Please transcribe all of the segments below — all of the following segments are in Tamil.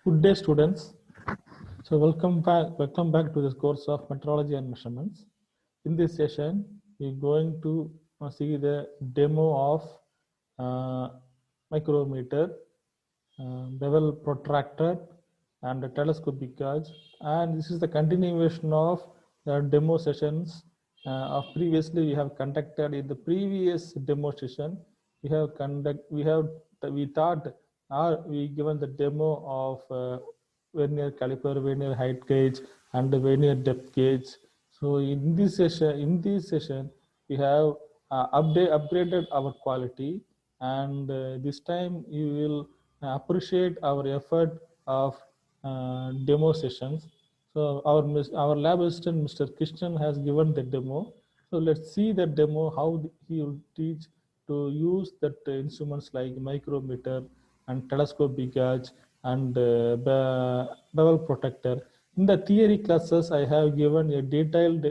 Good day, students. So welcome back to this course of metrology and measurements. In this session, we're going to see the demo of micrometer, bevel protractor, and a telescopic gauge. And this is the continuation of the demo sessions of previously we have conducted. In the previous demo session, we given the demo of vernier caliper, vernier height gauge, and the vernier depth gauge. So in this session, we have upgraded our quality, and this time you will appreciate our effort of demo sessions. So our lab assistant, Mr. Krishnan, has given the demo. So let's see the demo, how he will teach to use that instruments like micrometer and telescopic gauge and bevel protector. In the theory classes, I have given a detailed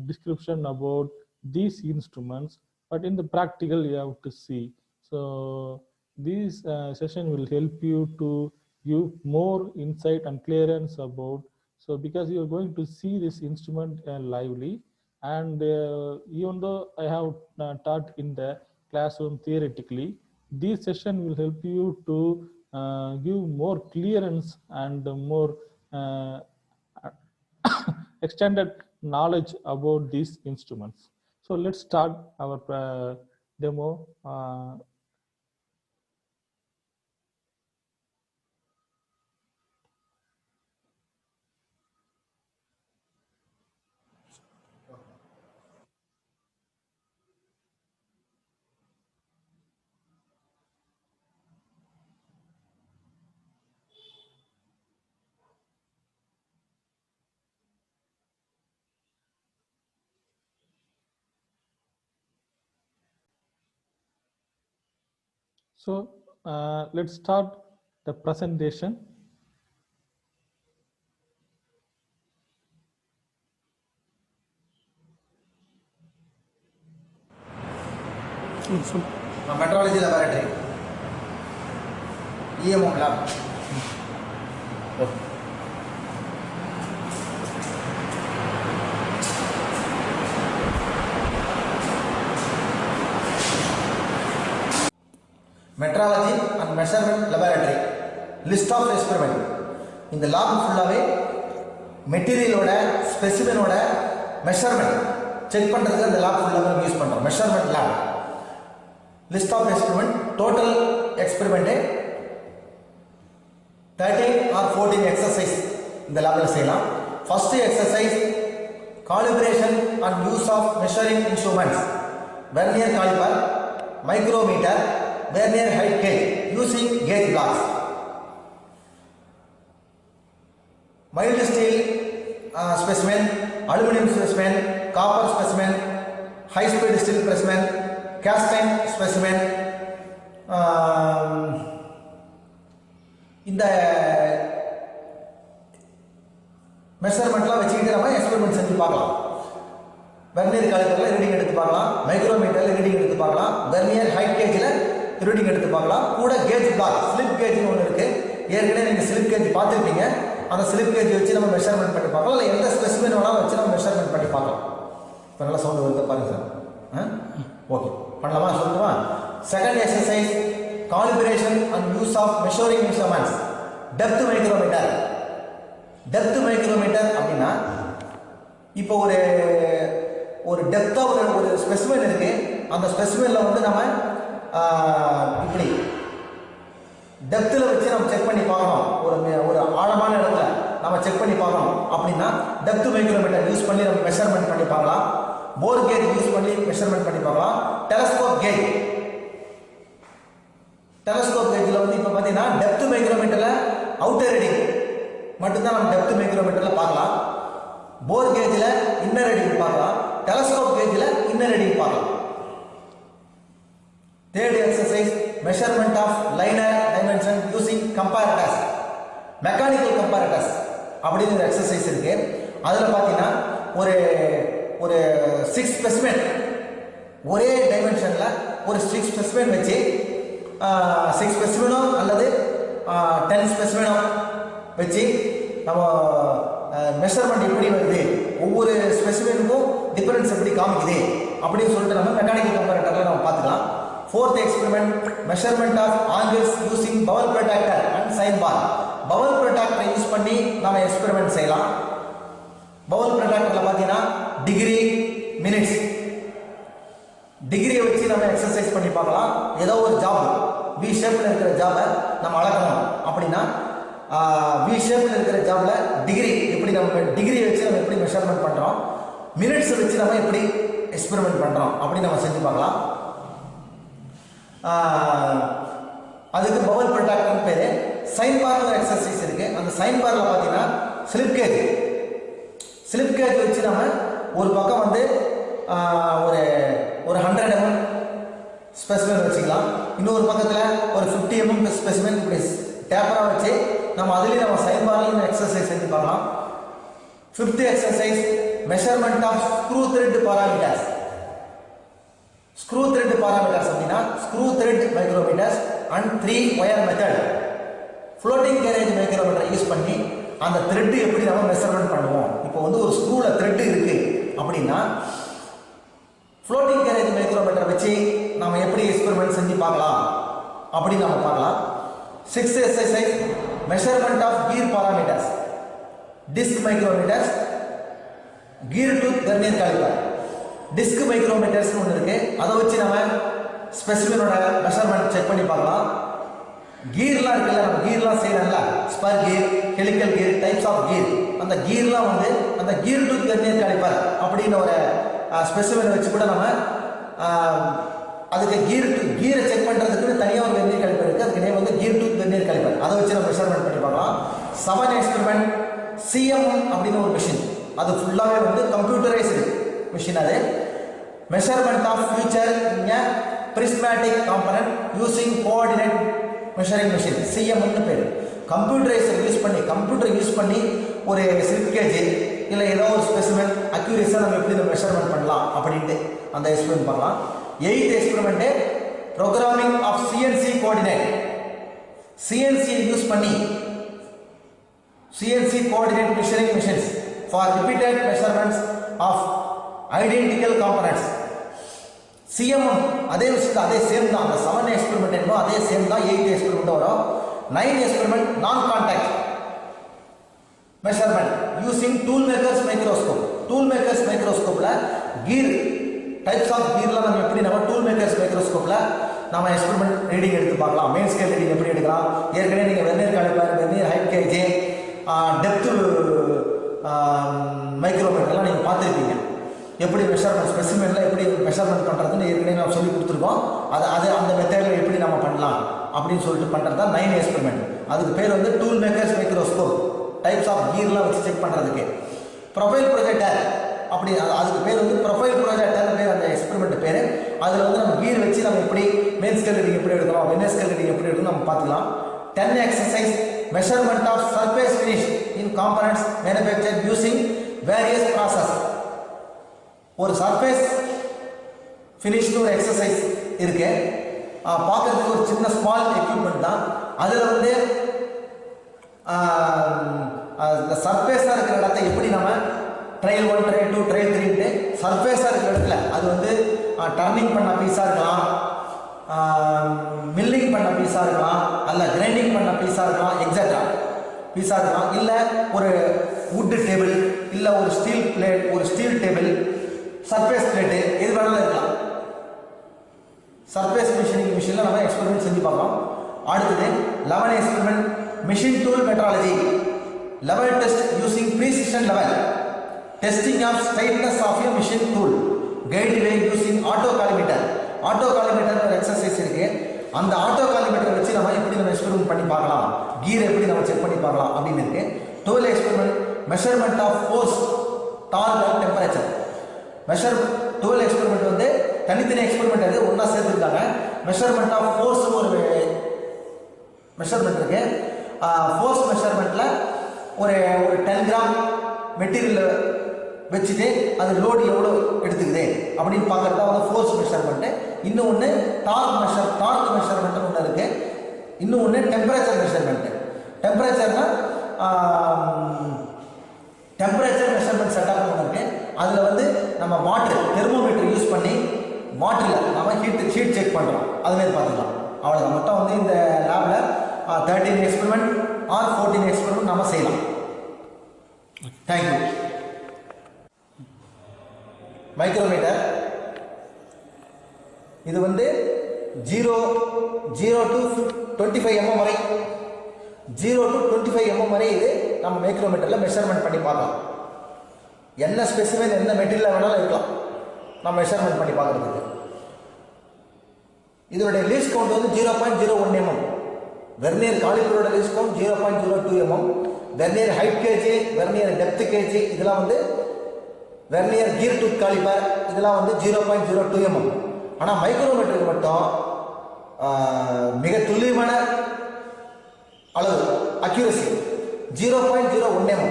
description about these instruments, but in the practical, you have to see. So this session will help you to give more insight and clearance about. So because you are going to see this instrument lively, and even though I have taught in the classroom theoretically, this session will help you to give more clearance and more extended knowledge about these instruments. So let's start our demo. So let's start the presentation. Metrology laboratory, EMO lab. Metrology and measurement laboratory. List of experiment. In the lab fullave material oda specimen oda measurement check பண்றதுக்கு அந்த lab fullave யூஸ் பண்றோம். Measurement lab. List of experiment. Total experiment 13 or 14 exercise in the lab செய்யலாம். First exercise, calibration and use of measuring instruments. Vernier caliper, micrometer, vernier height gauge using gauge blocks. Mild steel specimen, aluminum specimen, copper specimen, high speed steel specimen, cast iron specimen. இந்த மெஷர்மெண்ட்லாம் வச்சுக்கிட்டு நம்ம எக்ஸ்பெரிமெண்ட் செஞ்சு பார்க்கலாம். வெர்னியர் காலிபரில் ரீடிங் எடுத்து பார்க்கலாம், மைக்ரோமீட்டரில் ரீடிங் எடுத்து பார்க்கலாம், வெர்னியர் ஹைட் கேஜில் ரீடிங் எடுத்து பார்க்கலாம். கூட கேஜ் பிளாக், ஸ்லிப் கேஜ்னு ஒன்று இருக்குது. ஏற்கனவே நீங்கள் ஸ்லிப் கேஜ் பார்த்துருப்பீங்க. அந்த ஸ்லிப் கேஜ் வச்சு நம்ம மெஷர்மெண்ட் பண்ணி பார்க்கலாம். இல்லை எந்த ஸ்பெசிமென் வேணாலும் வச்சு நம்ம மெஷர்மெண்ட் பண்ணி பார்க்கலாம். இப்போ நல்லா சவுண்டு வருது பாருங்க சார். ஓகே, பண்ணலாமா? சொல்லட்டுமா? Second exercise, calibration and use of measuring instruments. Depth micrometer. Depth micrometer அப்படின்னா இப்போ ஒரு டெப்த்தா ஒரு ஸ்பெசிமென் இருக்கு. அந்த ஸ்பெசிமென்ல வந்து நம்ம இப்படி டெப்த்ல வச்சு நம்ம செக் பண்ணி பார்க்கணும். ஒரு ஆழமான இடத்துல நம்ம செக் பண்ணி பார்க்கணும் அப்படின்னா டெப்த் மைக்ரோமீட்டர் யூஸ் பண்ணி நம்ம மெஷர்மெண்ட் பண்ணி பார்க்கலாம். போர் கேஜ் யூஸ் பண்ணி மெஷர்மெண்ட் பண்ணி பார்க்கலாம். டெலஸ்கோப் கேஜ், டெலஸ்கோப் கேஜில் வந்து இப்போ பார்த்தீங்கன்னா டெப்த் மைக்ரோமீட்டரில் அவுட்டர் ரீடிங் மட்டும்தான் நம்ம டெப்த் மைக்ரோமீட்டரில் பார்க்கலாம். போர் கேஜில் இன்னர் ரீடிங் பார்க்கலாம். டெலஸ்கோப் கேஜில் இன்னர் ரீடிங் பார்க்கலாம். Third exercise, measurement of linear dimension using comparators, mechanical comparators அப்படின்னு ஒரு எக்ஸசைஸ் இருக்கு. அதில் பார்த்தீங்கன்னா ஒரு 6 ஸ்பெசிமென் ஒரே டைமென்ஷனில் ஒரு 6 ஸ்பெசிமென் வச்சு 6 ஸ்பெசிமெனோ அல்லது 10 ஸ்பெசிமெனும் வச்சு நம்ம மெஷர்மெண்ட் எப்படி வருது, ஒவ்வொரு ஸ்பெசிமெனுக்கும் டிஃபரன்ஸ் எப்படி காமிக்குது அப்படின்னு சொல்லிட்டு நம்ம மெக்கானிக்கல் கம்பேரேட்டர்ல நம்ம பார்த்துக்கலாம். Fourth experiment measurement of angles using bevel protractor and sine bar. Bevel ப்ரொட்ராக்டரை யூஸ் பண்ணி நம்ம எக்ஸ்பெரிமெண்ட் செய்யலாம். பவல் ப்ரொட்ராக்டர்ல பார்த்தீங்கன்னா டிகிரி, மினிட்ஸ், டிகிரியை வச்சு நம்ம எக்ஸசைஸ் பண்ணி பார்க்கலாம். ஏதோ ஒரு ஜாப் வி ஷேப்ல இருக்கிற ஜாபை நம்ம அளக்கணும் அப்படின்னா வி ஷேப்ல இருக்கிற ஜாப்ல டிகிரி எப்படி நம்ம டிகிரியை வச்சு நம்ம எப்படி மெஷர்மெண்ட் பண்றோம், மினிட்ஸ் வச்சு நம்ம எப்படி எக்ஸ்பெரிமெண்ட் பண்றோம் அப்படி நம்ம செஞ்சு பார்க்கலாம். அதுக்கு பவல் ப்ரொட்ராக்டர் பேரு. சைன் பார் ஒரு எக்ஸசைஸ் இருக்கு. அந்த சைன் பார்ல பார்த்தீங்கன்னா ஸ்லிப் கேஜ் வச்சு நம்ம ஒரு பக்கம் வந்து ஒரு 100 mm ஸ்பெசிமென் வச்சுக்கலாம். இன்னொரு பக்கத்தில் ஒரு 50 mm ஸ்பெசிமென் இப்படி டேப்பராக வச்சு நம்ம அதுலேயும் நம்ம சைன் பார்லையும் எக்ஸசைஸ் செஞ்சு பார்க்கலாம். 5th exercise measurement of screw thread parameters. Screw thread parameters அப்படின்னா screw thread micrometers and 3 wire method. Floating carriage மைக்ரோமீட்டரை யூஸ் பண்ணி அந்த த்ரெட் எப்படி நம்ம மெஷர்மெண்ட் பண்ணுவோம். இப்போ வந்து ஒரு ஸ்க்ரூவில் த்ரெட் இருக்கு அப்படின்னா ஃப்ளோட்டிங் கேரேஜ் மைக்ரோமீட்டர் வச்சு நம்ம எப்படி எக்ஸ்பெரிமெண்ட் செஞ்சு பார்க்கலாம் அப்படின்னு நம்ம பார்க்கலாம். 6th exercise measurement of gear parameters, disk micrometers, gear tooth vernier caliper. Disk micrometers ஒன்று இருக்கு, அதை வச்சு நம்ம ஸ்பெசிமெனோட மெஷர்மெண்ட் செக் பண்ணி பார்க்கலாம். கீர்லாம் இருக்குல்ல, நம்ம கீர்லாம் செய்யறோம்ல, spur gear, helical gear, types of gear. அந்த கீர்லாம் வந்து அந்த கீர் டூத் வெர்னியர் காலிபர் அப்படின்னு ஒரு ஸ்பெசிமெனை வச்சு கூட நம்ம அதுக்கு கீரை செக் பண்ணுறதுக்கு தனியாக ஒரு வெர்னியர் காலிபர் இருக்குது. அதுக்கு நேம் வந்து கீர் டூத் வெர்னியர் காலிபர். அதை வச்சு நம்ம மெஷர்மெண்ட் பண்ணி பார்க்கலாம். 7 எக்ஸ்பெரிமெண்ட் சிஎம் அப்படின்னு ஒரு மிஷின். அது ஃபுல்லாகவே வந்து கம்ப்யூட்டரைஸ்டு மிஷின். அது measurement of feature prismatic component using coordinate measuring machine, சிஎம்னு பேர். கம்ப்யூட்டர் யூஸ் பண்ணி ஒரு ஸ்லிப் கேஜ் இல்லை ஏதோ ஒரு ஸ்பெசிமென் அக்யூரேஸாக நம்ம எப்படி மெஷர்மெண்ட் பண்ணலாம் அப்படின்ட்டு அந்த எக்ஸ்பெரிமெண்ட் பண்ணலாம். 8th experiment programming of CNC coordinate. CNC use பண்ணி CNC coordinate measuring machines for repeated measurements of identical components. CMM அதே விஷயத்தை அதே சேம் தான். அந்த 7 எக்ஸ்பெரிமெண்ட் என்னோ அதே சேம் தான் 8th எக்ஸ்பெரிமெண்ட் வரும். 9th experiment non contact measurement using tool makers microscope. Tool makers மைக்ரோஸ்கோப்ல கீர் டைப்ஸ் ஆஃப் கீர்லாம் நம்ம எப்படி நம்ம டூல் மேக்கர்ஸ் மைக்ரோஸ்கோப்ல நம்ம எக்ஸ்பெரிமெண்ட் ரீடிங் எடுத்து பார்க்கலாம். மெயின் ஸ்கேல் ரீடிங் எப்படி எடுக்கலாம். ஏற்கனவே நீங்கள் vernier caliper, vernier height gauge, depth மைக்ரோமீட்டர்லாம் நீங்கள் பார்த்துருப்பீங்க. எப்படி மெஷர்மெண்ட் ஸ்பெசிமென்ல எப்படி மெஷர்மெண்ட் பண்ணுறதுன்னு ஏற்கனவே நம்ம சொல்லி கொடுத்துருக்கோம். அது அந்த மெத்தடில் எப்படி நம்ம பண்ணலாம் அப்படின்னு சொல்லிட்டு பண்ணுறது தான் 9th எக்ஸ்பெரிமெண்ட். அதுக்கு பேர் வந்து tool makers microscope. Types of கீர்லாம் வச்சு செக் பண்ணுறதுக்கு. ப்ரொஃபைல் ப்ரொஜெக்டர் அப்படி அதுக்கு பேர் வந்து ப்ரொஃபைல் ப்ரொஜெக்டர்னு பேர் அந்த எக்ஸ்பெரிமெண்ட் பேர். அதில் வந்து நம்ம கீர் வச்சு நம்ம எப்படி மெயின் ஸ்கேல் ரீடிங் எப்படி எடுக்கிறோம், வெர்னியர் ஸ்கேல் ரீடிங் எப்படி எடுக்கணும் நம்ம பார்த்துக்கலாம். 10 exercise measurement of surface finish in components manufactured using various process. ஒரு சர்ஃபேஸ் ஃபினிஷ்னு ஒரு எக்ஸசைஸ் இருக்கு. பார்க்கறதுக்கு ஒரு சின்ன ஸ்மால் எக்யூப்மெண்ட் தான். அதில் வந்து சர்ஃபேஸாக இருக்கிற இடத்த எப்படி நம்ம ட்ரையல் 1, ட்ரையல் 2, ட்ரையல் 3 சர்ஃபேஸாக இருக்கிற இடத்துல அது வந்து டர்னிங் பண்ண பீஸாக இருக்கலாம், மில்லிங் பண்ண பீஸாக இருக்கலாம், அல்ல கிரைண்டிங் பண்ண பீஸாக இருக்கலாம், எக்ஸட்ரா பீஸாக இருக்கலாம். இல்லை ஒரு வுட் டேபிள், இல்லை ஒரு ஸ்டீல் பிளேட், ஒரு ஸ்டீல் டேபிள், சர்ஃபேஸ் பிளேட்டு, எது வேணாலும் இருக்கலாம். சர்ஃபேஸ் மிஷினில் நம்ம எக்ஸ்பெரிமெண்ட் செஞ்சு பார்க்கலாம். அடுத்தது 11 experiment machine tool metrology. Level test using precision level testing of straightness of a machine tool guide way using auto collimator. Auto collimator ஒரு எக்ஸசைஸ் இருக்கு. அந்த ஆட்டோ காலிமீட்டரை வச்சு நம்ம எப்படி நம்ம எக்ஸ்பெரிமெண்ட் பண்ணி பார்க்கலாம், கீர் எப்படி நம்ம செக் பண்ணி பார்க்கலாம் அப்படின்னு இருக்கு. 12 experiment measurement of force, torque and temperature. 12 experiment வந்து தனித்தனி எக்ஸ்பெரிமெண்ட் அது ஒன்றா சேர்த்துருக்காங்க. மெஷர்மெண்ட் ஆஃப் ஃபோர்ஸ் ஒரு மெஷர்மெண்ட் இருக்கு. ஃபோர்ஸ் மெஷர்மெண்ட்ல ஒரு 10 கிராம் மெட்டீரியல் வச்சுட்டு அது லோடு எவ்வளோ எடுத்துக்குது அப்படின்னு பார்க்கறது தான் வந்து ஃபோர்ஸ் மெஷர்மெண்ட்டு. இன்னொன்று டார்க் மெஷர்மெண்ட் ஒன்று இருக்கு. இன்னும் ஒன்று டெம்பரேச்சர் மெஷர்மெண்ட். டெம்பரேச்சர்னா டெம்பரேச்சர் மெஷர்மெண்ட் செட்டப் பண்ணிருக்கு. அதில் வந்து நம்ம வாட்டர் தெர்மோமீட்டர் யூஸ் பண்ணி வாட்டரில் நம்ம ஹீட் செக் பண்ணுறோம். அதுமாரி பார்த்துக்கலாம். அவ்வளோதான். மொத்தம் வந்து இந்த லேபில் 13 எக்ஸ்பெரிமெண்ட் ஆர் 14 எக்ஸ்பெரிமெண்ட் நம்ம செய்யலாம். தேங்க்யூ. மைக்ரோமீட்டர் இது வந்து 0 to 25 mm வரை 0 to 25 mm வரை இது நம்ம மைக்ரோமீட்டரில் மெஷர்மெண்ட் பண்ணி பார்க்கலாம். என்ன ஸ்பெசிமென் என்ன மெட்டீரியல் வேணாலும் இருக்கலாம் நம்ம மெஷர்மெண்ட் பண்ணி பார்க்குறதுக்கு. இதனுடைய லீஸ்ட் கவுண்ட் வந்து 0.01 mm. வெர்னியர் காலிபரோட least count 0.02 mm. Vernier height gauge, vernier depth gauge, இதெல்லாம் வந்து வெர்னியர் கீர் டூத் காலிபர், இதெல்லாம் வந்து 0.02 mm. ஆனால் மைக்ரோமீட்டருக்கு மட்டும் மிக துல்லியமான அளவு அக்யூரசி 0.01 mm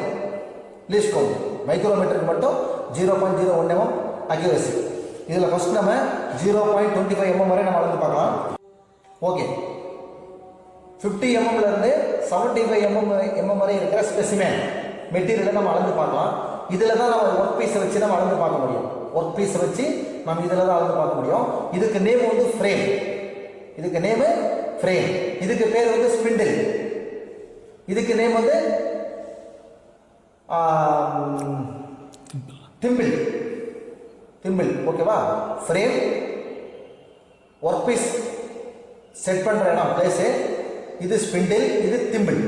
லீஸ்ட் கவுண்ட். மைக்ரோமீட்டருக்கு மட்டும் 0.01 mm அக்யூரசி. இதில் ஃபர்ஸ்ட் நம்ம 0.25 mm வரை நம்ம அளந்து பார்க்கலாம். ஓகே, 50 mm இருந்து 75 mm வரை இருக்கிற ஸ்பெசிமென் மெட்டீரியலை நம்ம அளந்து பார்க்கலாம். இதில் தான் நம்ம ஒர்க் பீஸை வச்சு நம்ம அளந்து பார்க்க முடியும். ஒர்க் பீஸை வச்சு நம்ம இதில் தான் அளந்து பார்க்க முடியும். இதுக்கு நேம் வந்து ஃப்ரேம். இதுக்கு நேமு ஃப்ரேம். இதுக்கு பேர் வந்து ஸ்பிண்டில். இதுக்கு நேம் வந்து திம்பிள். திம்பிள். ஓகேவா? ஃப்ரேம், ஒர்க் பீஸ் செட் பண்ணுற இடம் பிளேஸு, இது ஸ்பிண்டில், இது திம்பிள்.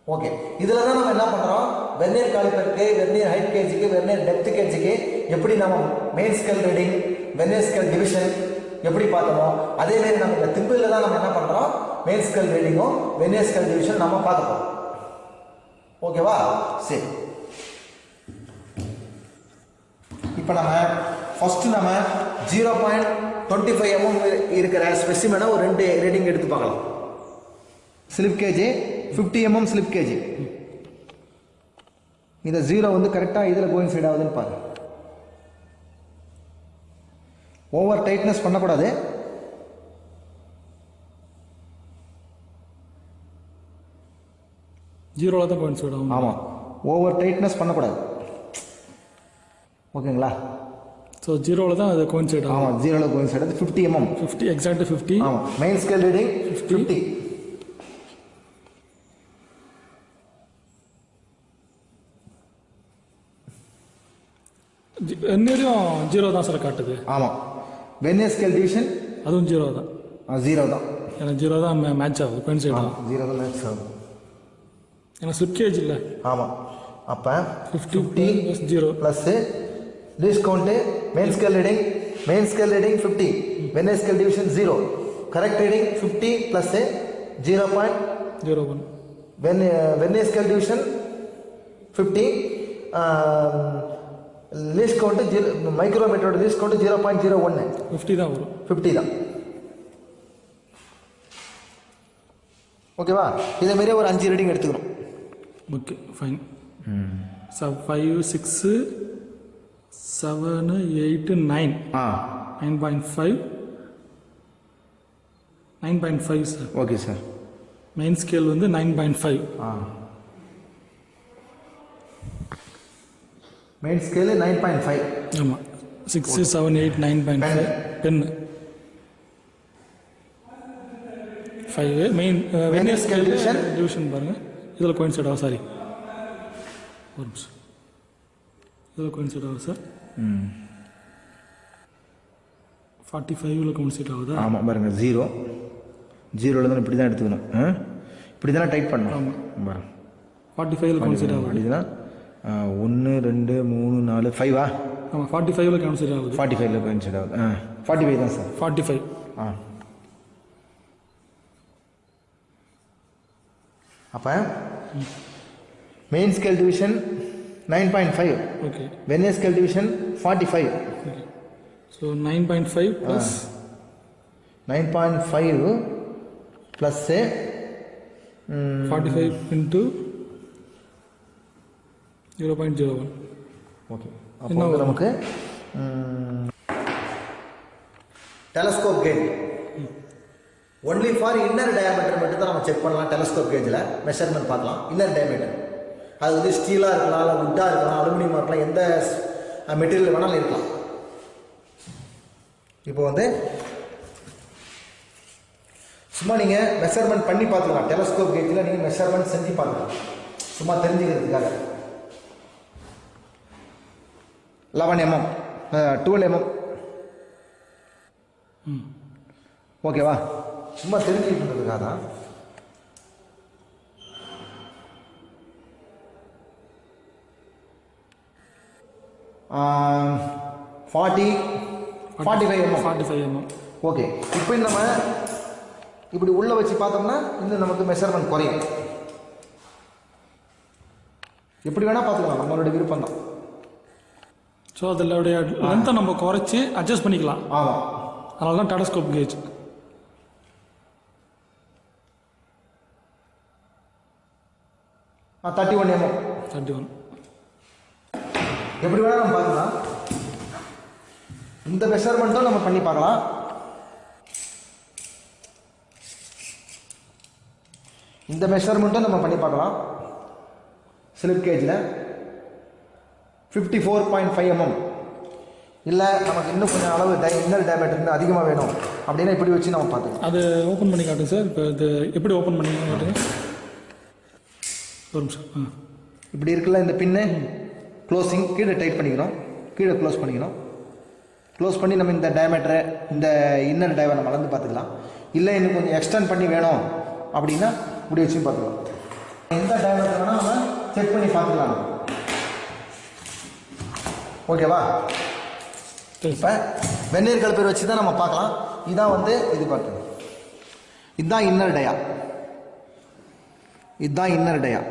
ஓகே, இதில் தான் நம்ம என்ன பண்ணுறோம், வெர்னியர் காலிபருக்கு, வெர்னியர் ஹைட் கேஜுக்கு, வெர்னியர் டெப்த் கேஜுக்கு எப்படி நம்ம main scale reading, vernier scale division எப்படி பார்த்தோமோ அதேமாரி நம்ம இந்த திம்பிளில் தான் நம்ம என்ன பண்ணுறோம், மெயின் ஸ்கேல் ரீடிங்கும் வெர்னியர் ஸ்கேல் டிவிஷன் நம்ம பார்க்க போகிறோம். ஓகேவா? சரி, இப்போ நம்ம ஃபஸ்ட்டு நம்ம 0.25 mm இருக்கிற ஸ்பெசிமெனை ஒரு 2 ரீடிங் எடுத்து பார்க்கலாம். Slip gauge 50 mm slip gauge. இந்த 0 வந்து கரெக்டாக இதில் கோயின்சைட் ஆகுதுன்னு பாரு. ஓவர் டைட்னஸ் பண்ணக்கூடாது. ஜீரோவில் தான் கோயின்சைட் ஆகும். ஆமாம், ஓவர் டைட்னஸ் பண்ணக்கூடாது. ஓகேங்களா? ஸோ ஜீரோவில் தான் அது கோயின்சைட் ஆகும். ஆமாம், ஜீரோவில் கோயின்சைட் ஆகுது. 50 mm. 50 எக்ஸாக்ட் 50. ஆமாம், மெயின் ஸ்கேல் ரீடிங் 50. வெர்னியரும் 0 தான் சார் காட்டுது. ஆமாம், வெர்னியர் ஸ்கேல் டிவிஷன் அதுவும் 0 தான். 0 தான். ஏன்னா 0 தான் மேட்ச் ஆகுது, கோயின்சைட் ஆகும். 0 தான் மேட்ச் ஆகுது. ஏன்னா ஸ்லிப் கேஜ் இல்லை. ஆமாம், அப்போ 50 + 0 plus least count, main scale reading 50, vernier scale division 0, correct reading 50 plus 0.01, vernier scale division 50, least count மைக்ரோமீட்டரோட லீஸ்ட் கவுண்ட்டு 0.01. 50 தான் வரும். 50 தான். ஓகேவா? இதேமாரி ஒரு 5 ரீடிங் எடுத்துக்கணும். Okay, fine. 5, 6, 7, 8, 9. 9.5. 9.5 sir. Okay sir. Main scale வந்து 9.5. Main scale 9.5. ஆமாம், 6, 7, 8, 9.5. Pen 5. Main vernier scale division பாருங்கள். இதில் கோயின்சைட் ஆகும். சாரி, ஒரு நிமிஷம். இதில் கோயின்சைட் ஆகும் சார். 45 கோயின்சைட் ஆகுதா? ஆமாம், பாருங்கள் 0 தான். இப்படி தான் எடுத்துக்கணும். இப்படி தானே டைட் பண்ணணும். ஆமாம், பாருங்க 45 கோயின்சைட் ஆகும். அப்படின்னா 1, 2, 3, 4, 5. ஆமாம், 45 கோயின்சைட் ஆகுது. 45 கோயின்சைட் ஆகுது. 45 தான் சார். 45. அப்போ main scale division 9.5. Okay. Vernier scale division 45. Okay. So 9.5 plus 9.5 plus 45 into 0.01. Okay. அப்போ நமக்கு telescope gauge only for inner diameter மட்டும் தான் நம்ம செக் பண்ணலாம். டெலஸ்கோப் கேஜில் மெஷர்மெண்ட் பார்க்கலாம். இன்னர் டயாமீட்டர் அது வந்து ஸ்டீலாக இருக்கலாம், இல்லை வுட்டாக இருக்கலாம், அலுமினியமாக இருக்கலாம், எந்த மெட்டீரியல் வேணாலும் இருக்கலாம். இப்போ வந்து சும்மா நீங்கள் மெஷர்மெண்ட் பண்ணி பார்த்துக்கலாம். டெலஸ்கோப் கேஜில் நீங்கள் மெஷர்மெண்ட் செஞ்சு பார்த்துக்கலாம், சும்மா தெரிஞ்சுக்கிறதுக்காக. 11 mm 12 mm ஓகேவா, சும்மா தெரிஞ்சுக்கிறதுக்காக தான். ஆ 45 mm ஓகே. இப்போ நம்ம இப்படி உள்ள வச்சு பார்த்தோம்னா இன்னும் நமக்கு மெஷர்மெண்ட் குறையும். எப்படி வேணா பார்த்துக்கலாம், நம்மளோட விருப்பம் தான். ஸோ அதோடைய லென்த்தை நம்ம குறைச்சி அட்ஜஸ்ட் பண்ணிக்கலாம். ஆமாம், அதனால தான் டெலஸ்கோப் கேஜ். ஆ 31 mm 31 எப்படி வேணா நம்ம பார்த்துக்கலாம். இந்த மெஷர்மெண்ட்டும் நம்ம பண்ணி பார்க்கலாம். இந்த மெஷர்மெண்ட்டும் நம்ம பண்ணி பார்க்கலாம். ஸ்லிப் கேஜில் 54.5 mm. இல்லை நமக்கு இன்னும் கொஞ்சம் அளவு இன்னர் டயாமீட்டர் அதிகமாக வேணும் அப்படின்னா இப்படி வச்சு நம்ம பார்த்துக்கலாம். அது ஓப்பன் பண்ணி காட்டுங்க சார். இப்போ இது எப்படி ஓப்பன் பண்ணி காட்டுங்க ஒரு நிமிஷம். இப்படி இருக்குல்ல இந்த பின்னு, க்ளோசிங் கீழே டைட் பண்ணிக்கிறோம், கீழே க்ளோஸ் பண்ணிக்கணும். க்ளோஸ் பண்ணி நம்ம இந்த டயாமீட்டரை இந்த இன்னர் டயாவை நம்ம அளந்து பார்த்துக்கலாம். இல்லை இன்னும் கொஞ்சம் எக்ஸ்டெண்ட் பண்ணி வேணும் அப்படின்னா இப்படி வச்சும் பார்த்துக்கலாம். எந்த டயாமீட்டர் வேணால் நம்ம செக் பண்ணி பார்த்துக்கலாம். ஓகேவா, இப்போ வெந்நீர் கழிப்பர் வச்சு தான் நம்ம பார்க்கலாம். இதான் வந்து இது பார்த்து, இதுதான் இன்னர் டயா, இதுதான் இன்னர் டயா.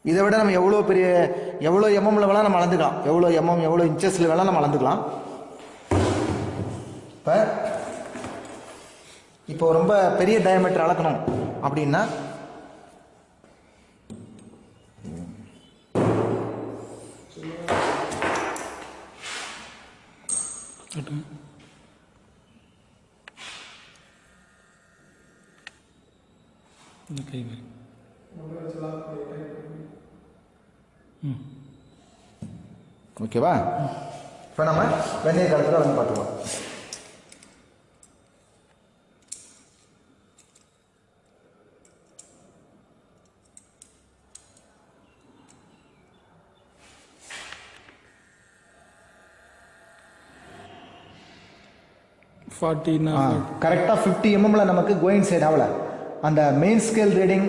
இதை விட நம்ம எவ்வளோ எம்எம்ல வேணால் நம்ம அளந்துக்கலாம், எவ்வளோ எம்எம் எவ்வளோ இன்ச்சஸில் வேணால் நம்ம அளந்துக்கலாம். இப்போ ரொம்ப பெரிய டயாமீட்டர் அளக்கணும் அப்படின்னா ஓகேவா. இப்போ நம்ம வெந்நீர் காலத்தில் வந்து பார்த்துக்கலாம். கரெக்டாக 50 mm நமக்கு கோயிங் சைடு ஆகலை. அந்த மெயின் ஸ்கேல் ரீடிங்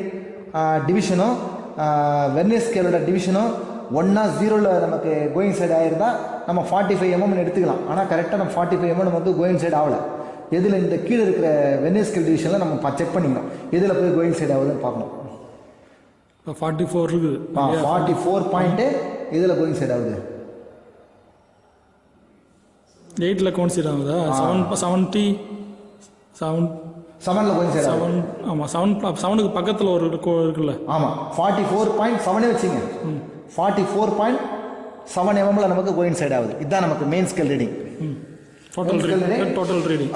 டிவிஷனும் வெர்னியர் ஸ்கேலோட டிவிஷனும் 1 0 நமக்கு கோயிங் சைடு ஆகிருந்தால் நம்ம 45 mm எடுத்துக்கலாம். ஆனால் கரெக்டாக நம்ம 45 mm நமக்கு கோயிங் சைடு ஆகலை. எதில் இந்த கீழே இருக்கிற வெர்னியர் ஸ்கேல் டிவிஷனில் நம்ம செக் பண்ணிக்கணும், எதில் போய் கோயிங் சைடு ஆகுதுன்னு பார்க்கணும். 44 இருக்குது. 44 பாயிண்ட்டு இதில் கோயிங் சைடு ஆகுது. 8ல் கவுன்சிட் ஆகுதா? 7ல் கோயிங் சைடு 7. ஆமாம், 7க்கு பக்கத்தில் ஒரு இருக்குல்ல. ஆமாம், 44.7 வச்சுங்க. 44.7 mm நமக்கு கோயிங் சைடு ஆகுது. இதுதான் நமக்கு main scale reading. Total reading.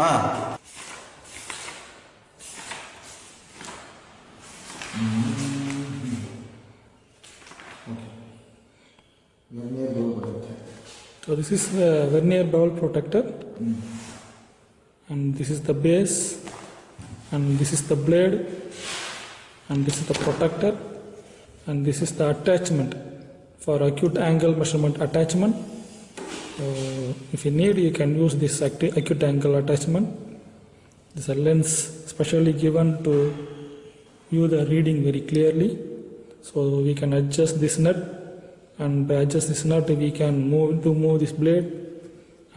So this is the vernier dowel protector, and this is the base, and this is the blade, and this is the protector, and this is the attachment for acute angle measurement attachment. So if you need, you can use this acute angle attachment. This is a lens specially given to view the reading very clearly. So we can adjust this nut, and by adjust this nut we can move this blade,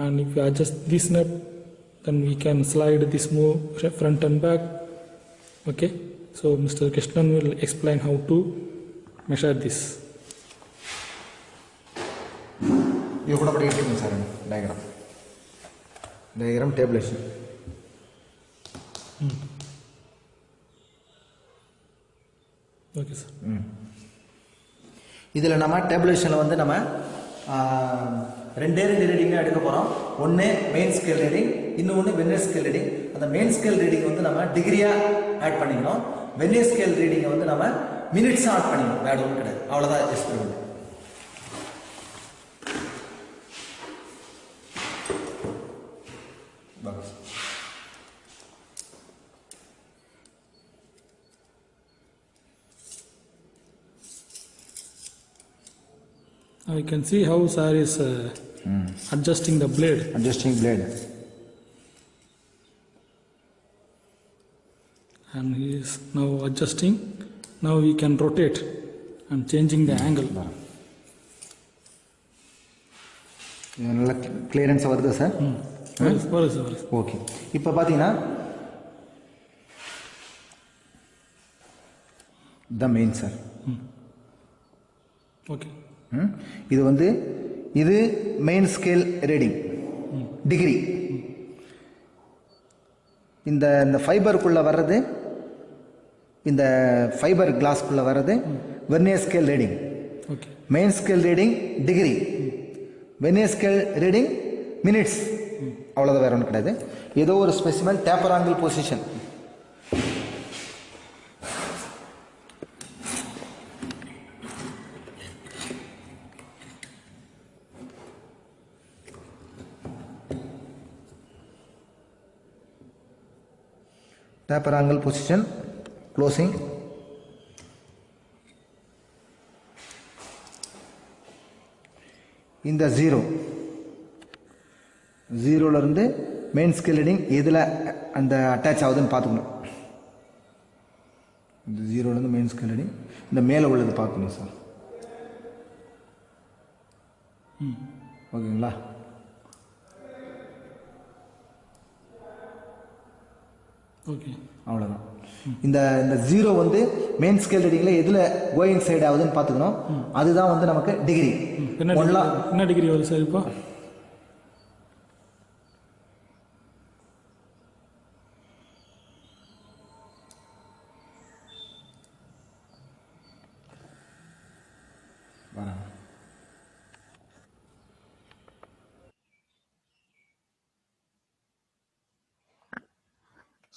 and if we adjust this nut, then we can slide this move front and back. Okay, so Mr. Krishnan will explain how to measure this. You could have taken this diagram tabulation. Okay sir. இதில் நம்ம டேபுலேஷனில் வந்து நம்ம ரெண்டு ரீடிங்காக எடுக்க போகிறோம். ஒன்று மெயின் ஸ்கேல் ரீடிங், இன்னொன்று வெர்னியர் ஸ்கேல் ரீடிங். அந்த மெயின் ஸ்கேல் ரீடிங் வந்து நம்ம டிகிரியாக ஆட் பண்ணிக்கணும். வெர்னியர் ஸ்கேல் ரீடிங்கை வந்து நம்ம மினிட்ஸாக ஆட் பண்ணிக்கணும். வேறு ஒன்றும் கிடையாது. அவ்வளோதான் experiment. Now you can see how sir is adjusting the blade. Adjusting blade. And he is now adjusting. Now we can rotate and changing the angle. நல்ல கிளியரன்ஸ் வருது சார். வருது. ஓகே, இப்போ பார்த்தீங்கன்னா த மெயின் சார். ஓகே, இது வந்து இது மெயின் ஸ்கேல் ரீடிங் டிகிரி. இந்த ஃபைபருக்குள்ளே வர்றது, இந்த ஃபைபர் கிளாஸ்க்குள்ளே வர்றது vernier scale reading. Okay, main scale reading degree, vernier scale reading minutes. அவ்வளோதான், வேறு ஒன்றும் கிடையாது. ஏதோ ஒரு specimen taper angle position. Taper angle position, closing. இந்த ஜீரோலேருந்து மெயின் ஸ்கேல் ரீடிங் எதில் அந்த அட்டாச் ஆகுதுன்னு பார்த்துக்கணும். இந்த ஜீரோலேருந்து மெயின் ஸ்கேல் ரீடிங் இந்த மேலே உள்ளது பார்க்கணும் சார். ஓகேங்களா? ஓகே, அவ்வளோதான். இந்த ஜீரோ வந்து மெயின் ஸ்கேல் ரீடிங்கில் எதில் கோயிங் சைடு ஆகுதுன்னு பார்த்துக்கணும். அதுதான் வந்து நமக்கு டிகிரி. என்ன டிகிரி வருது சார் இப்போ?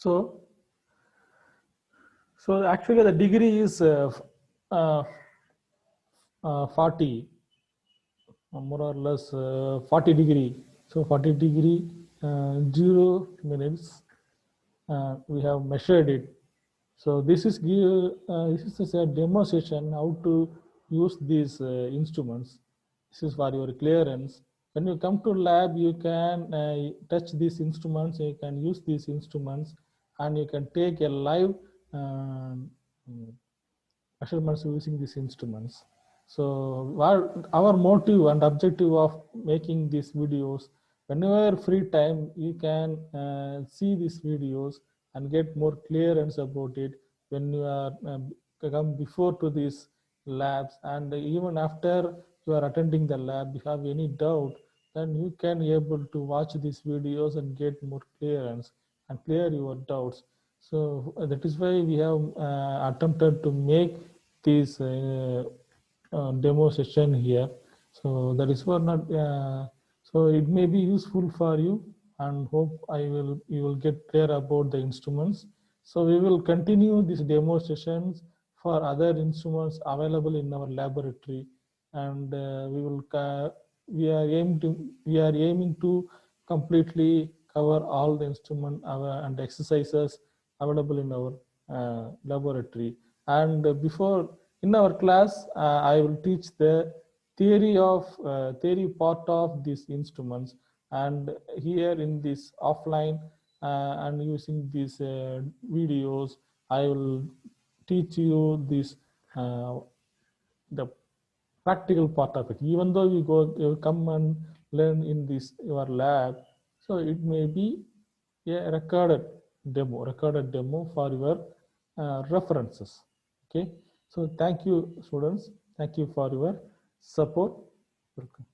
So actually the degree is 40, more or less 40 degree. So 40 degree, 0 minutes. We have measured it. So this is a demonstration how to use these instruments. This is for your clearance. When you come to lab, you can touch these instruments. You can use these instruments, and you can take a live measurements using these instruments. So our motive and objective of making these videos, whenever free time, you can see these videos and get more clearance about it when you are come before to these labs, and even after you are attending the lab, if you have any doubt, then you can able to watch these videos and get more clearance and clear your doubts. So that is why we have attempted to make this demo session here. So that is for not. So it may be useful for you, and hope you will get clear about the instruments. So we will continue these demo sessions for other instruments available in our laboratory, and we are aiming to completely cover all the instrument and exercises available in our laboratory. And before in our class, I will teach the theory part of these instruments, and here in this offline and using these videos, I will teach you this the practical part of it. Even though you come and learn in this your lab, so it may be a recorded demo for your references. Okay, so thank you students, thank you for your support. Welcome.